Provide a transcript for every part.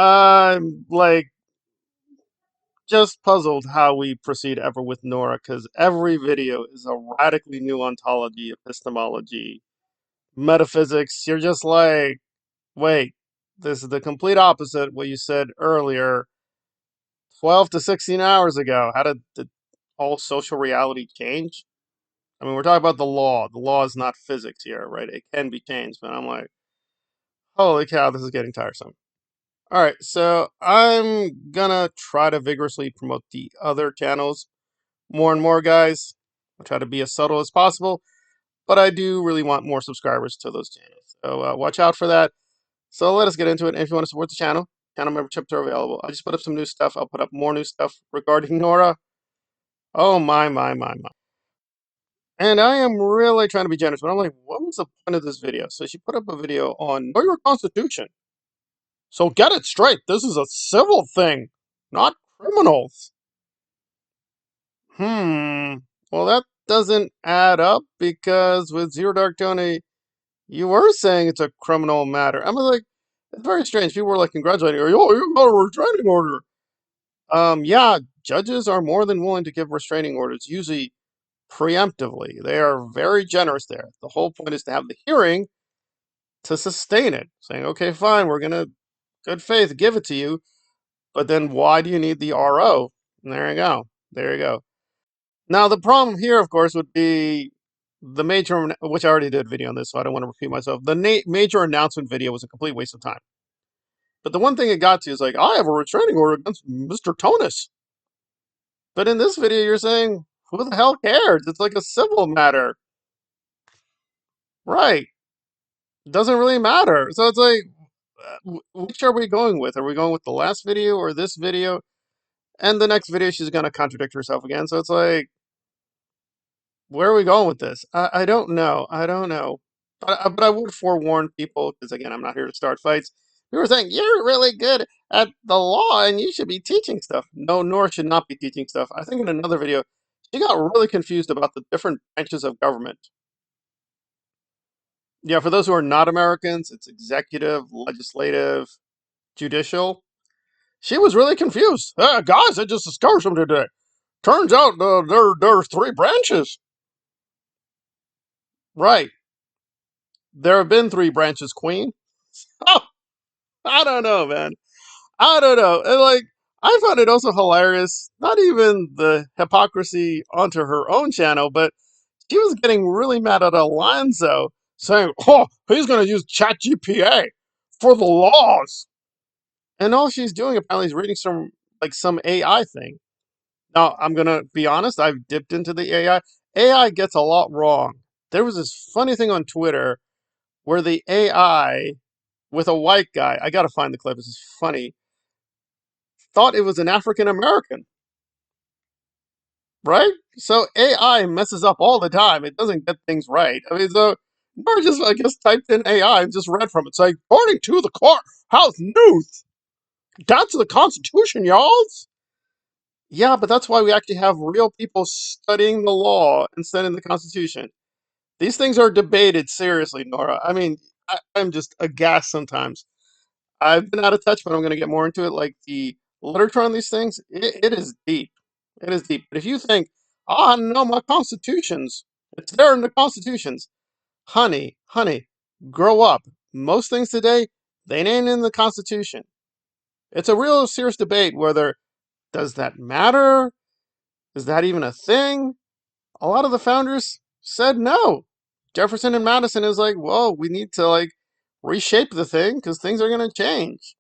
I'm like just puzzled how we proceed ever with Nora because every video is a radically new ontology, epistemology, metaphysics. You're just like, wait, this is the complete opposite what you said earlier, 12 to 16 hours ago. How did the whole social reality change? I mean, we're talking about the law. The law is not physics here, right? It can be changed, but I'm like, holy cow, this is getting tiresome. All right, so I'm gonna try to vigorously promote the other channels more and more, guys. I'll try to be as subtle as possible, but I do really want more subscribers to those channels. So watch out for that. So let us get into it. And if you want to support the channel memberships are available. I just put up some new stuff. I'll put up more new stuff regarding Nora. Oh my. And I am really trying to be generous, but I'm like, what was the point of this video? So she put up a video on know your constitution. So get it straight. This is a civil thing, not criminals. Well, that doesn't add up because with Zero Dark Tony, you were saying it's a criminal matter. I'm like, it's very strange. People were like congratulating her. Oh, you got a restraining order. Yeah, judges are more than willing to give restraining orders, usually preemptively. They are very generous there. The whole point is to have the hearing to sustain it, saying, okay, fine, we're gonna good faith give it to you, but then why do you need the RO? And there you go. There you go. Now the problem here, of course, would be the major, which I already did a video on this, so I don't want to repeat myself. The major announcement video was a complete waste of time. But the one thing it got to is like, I have a restraining order against Mr. Tonus. But in this video, you're saying, who the hell cares? It's like a civil matter. Right. It doesn't really matter. So it's like, which are we going with? Are we going with the last video or this video? And the next video, she's going to contradict herself again. So it's like, where are we going with this? I don't know. I don't know. But I would forewarn people, because again, I'm not here to start fights. People are saying, you're really good at the law and you should be teaching stuff. No, Nora should not be teaching stuff. I think in another video, she got really confused about the different branches of government. Yeah, for those who are not Americans, it's executive, legislative, judicial. She was really confused. Guys, I just discovered something today. Turns out there's three branches. Right. There have been three branches, Queen. Oh, I don't know, man. I don't know. And like, I found it also hilarious. Not even the hypocrisy onto her own channel, but she was getting really mad at Alonzo, saying, "Oh, he's going to use ChatGPT for the laws." And all she's doing apparently is reading some AI thing. Now, I'm gonna be honest. I've dipped into the AI. AI gets a lot wrong. There was this funny thing on Twitter where the AI with a white guy, I gotta find the clip, this is funny, thought it was an African American, right? So AI messes up all the time. It doesn't get things right. I mean, so Nora just, I guess, typed in AI and just read from it. It's like, according to the courthouse news, that's the Constitution, y'all. Yeah, but that's why we actually have real people studying the law and studying the Constitution. These things are debated seriously, Nora. I mean, I'm just aghast sometimes. I've been out of touch, but I'm going to get more into it. Like the literature on these things, it is deep. It is deep. But if you think, oh, no, my constitutions, it's there in the constitutions. Honey, grow up. Most things today, they ain't in the Constitution. It's a real serious debate whether does that matter? Is that even a thing? A lot of the founders said no. Jefferson and Madison is like, well, we need to like reshape the thing because things are going to change.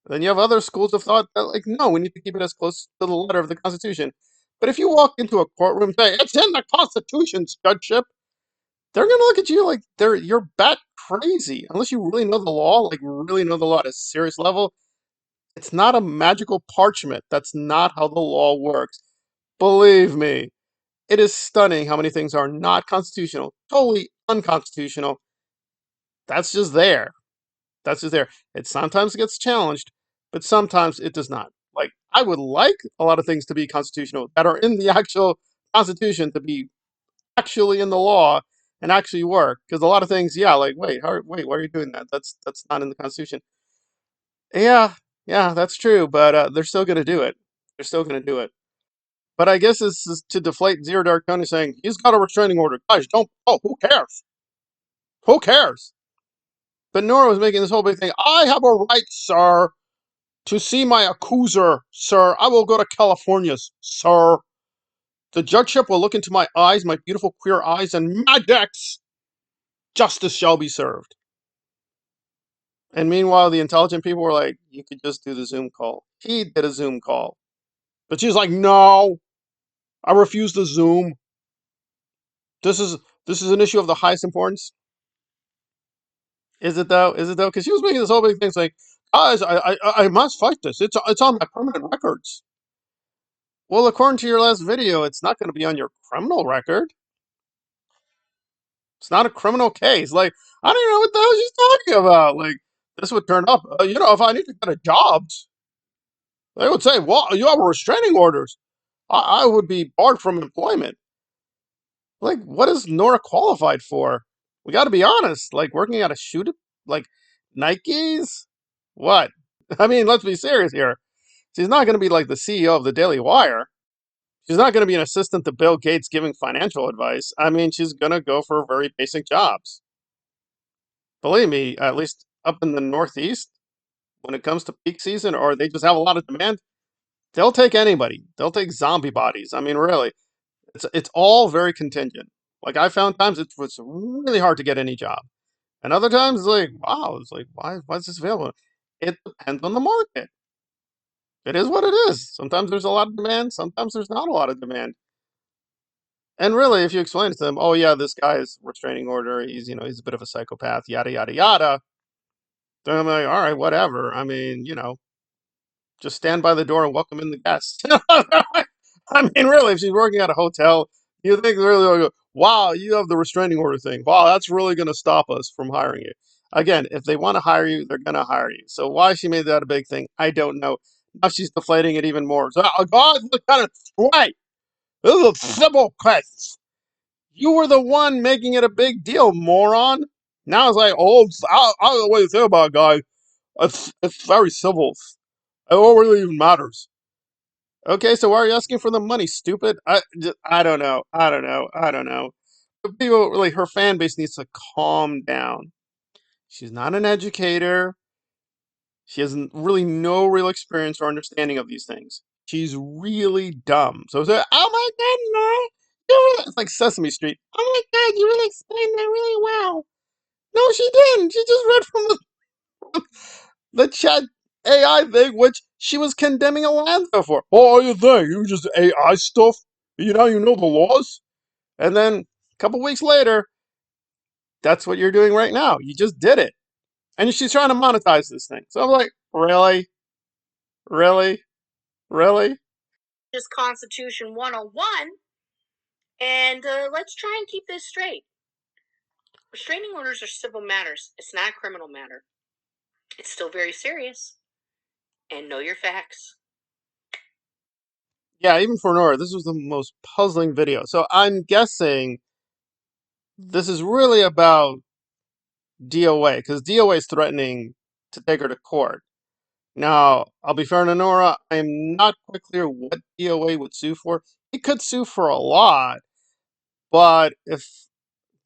Then you have other schools of thought that like, no, we need to keep it as close to the letter of the Constitution. But if you walk into a courtroom and say it's in the Constitution's judgeship, they're going to look at you like you're bat crazy unless you really know the law, like really know the law at a serious level. It's not a magical parchment. That's not how the law works. Believe me. It is stunning how many things are not constitutional, totally unconstitutional. That's just there. That's just there. It sometimes gets challenged, but sometimes it does not. Like, I would like a lot of things to be constitutional that are in the actual Constitution to be actually in the law and actually work. Because a lot of things, yeah, like, wait, why are you doing that? That's not in the Constitution. Yeah, Yeah, that's true, but they're still going to do it. They're still going to do it. But I guess this is to deflate Zero Dark Tony saying he's got a restraining order. Guys, don't. Oh, who cares? Who cares? But Nora was making this whole big thing. I have a right, sir, to see my accuser, sir. I will go to California, sir. The judgeship will look into my eyes, my beautiful queer eyes, and Maddex. Justice shall be served. And meanwhile, the intelligent people were like, you could just do the Zoom call. He did a Zoom call. But she's like, no, I refuse the Zoom. This is this is an issue of the highest importance. Is it though? Is it though? Because she was making this whole big thing saying, guys, I must fight this. It's on my permanent records. Well, according to your last video, it's not going to be on your criminal record. It's not a criminal case. Like, I don't even know what the hell she's talking about. Like, this would turn up. If I need to get a job, they would say, well, you have restraining orders. I would be barred from employment. Like, what is Nora qualified for? We got to be honest. Like, working at a like Nike's? What? I mean, let's be serious here. She's not going to be like the CEO of the Daily Wire. She's not going to be an assistant to Bill Gates giving financial advice. I mean, she's going to go for very basic jobs. Believe me, at least up in the Northeast, when it comes to peak season, or they just have a lot of demand, they'll take anybody. They'll take zombie bodies. I mean, really, it's all very contingent. Like I found times it's really hard to get any job, and other times it's like, wow, it's like why is this available? It depends on the market. It is what it is. Sometimes there's a lot of demand. Sometimes there's not a lot of demand. And really, if you explain to them, oh yeah, this guy is restraining order. He's a bit of a psychopath. Yada yada yada. Then I'm like, all right, whatever. I mean, just stand by the door and welcome in the guests. I mean, really, if she's working at a hotel, you think really, wow, you have the restraining order thing. Wow, that's really going to stop us from hiring you. Again, if they want to hire you, they're going to hire you. So why she made that a big thing, I don't know. Now she's deflating it even more. So, God, look kind of right. This is a civil case. You were the one making it a big deal, moron. Now it's like, I don't know what you say about it, guy. It's very civil. It all really even matters. Okay, so why are you asking for the money, stupid? I don't know. I don't know. I don't know. But people, really, her fan base needs to calm down. She's not an educator. She has really no real experience or understanding of these things. She's really dumb. So it's like, oh my God, no. It's like Sesame Street. Oh my God, you really explained that really well. No, she didn't. She just read from the chat AI thing, which she was condemning Alonzo for. Oh, you think you just AI stuff? You know the laws. And then a couple weeks later, that's what you're doing right now. You just did it, and she's trying to monetize this thing. So I'm like, really, really, really? Just Constitution 101, and let's try and keep this straight. Restraining orders are civil matters. It's not a criminal matter. It's still very serious. And know your facts. Yeah, even for Nora, this was the most puzzling video. So I'm guessing this is really about DOA, because DOA is threatening to take her to court. Now, I'll be fair to Nora, I'm not quite clear what DOA would sue for. He could sue for a lot, but if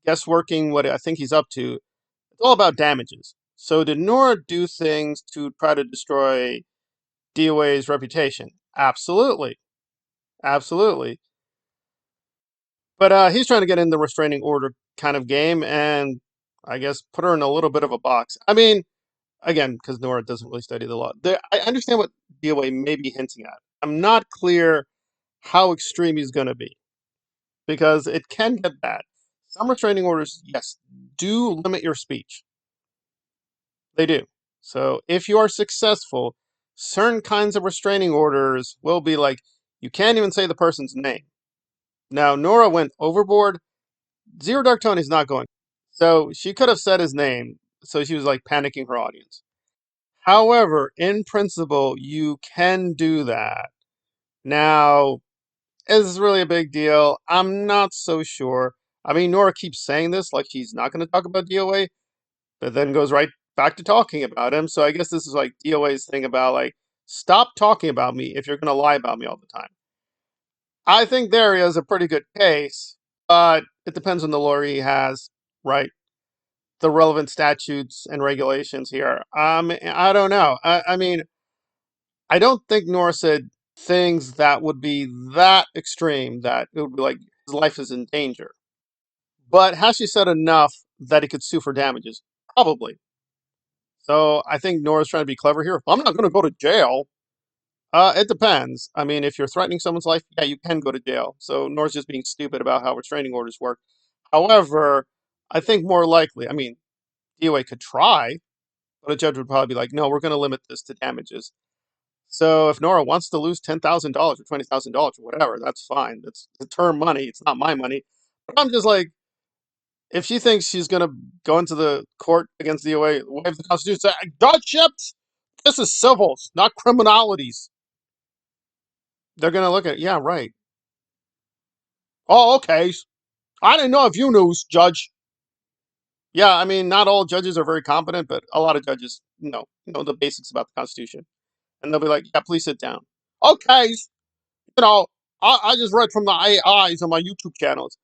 guess working what I think he's up to, it's all about damages. So did Nora do things to try to destroy DOA's reputation? Absolutely. Absolutely. But he's trying to get in the restraining order kind of game and I guess put her in a little bit of a box. I mean, again, because Nora doesn't really study the law. I understand what DOA may be hinting at. I'm not clear how extreme he's going to be because it can get bad. Some restraining orders, yes, do limit your speech. They do. So if you are successful, certain kinds of restraining orders will be like, you can't even say the person's name. Now, Nora went overboard. Zero Dark Tony is not going. So she could have said his name. So she was like panicking her audience. However, in principle, you can do that. Now, is this really a big deal? I'm not so sure. I mean, Nora keeps saying this like she's not going to talk about DOA, but then goes right back to talking about him. So I guess this is like DOA's thing about like, stop talking about me if you're going to lie about me all the time. I think there is a pretty good case, but it depends on the lawyer he has, right? The relevant statutes and regulations here. I don't know. I mean, I don't think Nora said things that would be that extreme that it would be like his life is in danger. But has she said enough that he could sue for damages? Probably. So I think Nora's trying to be clever here. I'm not going to go to jail. It depends. I mean, if you're threatening someone's life, yeah, you can go to jail. So Nora's just being stupid about how restraining orders work. However, I think more likely, I mean, DOA could try, but a judge would probably be like, no, we're going to limit this to damages. So if Nora wants to lose $10,000 or $20,000 or whatever, that's fine. That's the term money. It's not my money. But I'm just like, if she thinks she's going to go into the court against DOA, waive the Constitution, say, judgeships, this is civils, not criminalities. They're going to look at, yeah, right. Oh, okay. I didn't know if you knew, Judge. Yeah, I mean, not all judges are very competent, but a lot of judges know the basics about the Constitution. And they'll be like, yeah, please sit down. Okay. I just read from the AIs on my YouTube channels.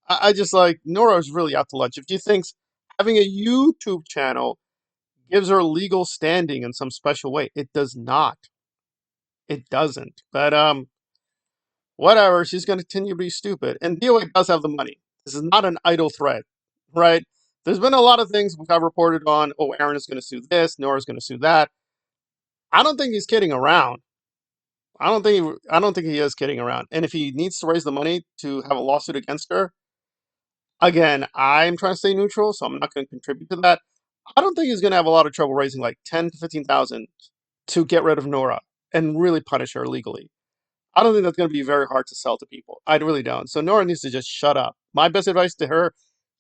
I just like, Nora's really out to lunch. If she thinks having a YouTube channel gives her legal standing in some special way, it does not. It doesn't. But whatever. She's going to continue to be stupid. And DOA does have the money. This is not an idle threat, right? There's been a lot of things we got reported on. Oh, Aaron is going to sue this. Nora's going to sue that. I don't think he's kidding around. I don't think he is kidding around. And if he needs to raise the money to have a lawsuit against her, again, I'm trying to stay neutral, so I'm not going to contribute to that. I don't think he's going to have a lot of trouble raising like 10 to 15,000 to get rid of Nora and really punish her legally. I don't think that's going to be very hard to sell to people. I really don't. So Nora needs to just shut up. My best advice to her,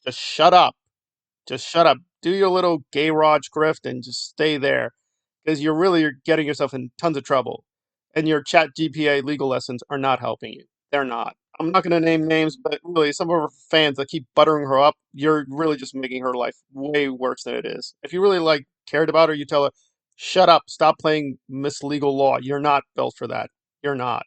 just shut up. Just shut up. Do your little gay Raj grift and just stay there. Because you're getting yourself in tons of trouble. And your chat GPA legal lessons are not helping you. They're not. I'm not going to name names, but really, some of her fans that keep buttering her up, you're really just making her life way worse than it is. If you really like cared about her, you tell her, shut up, stop playing Miss Legal Law. You're not built for that. You're not.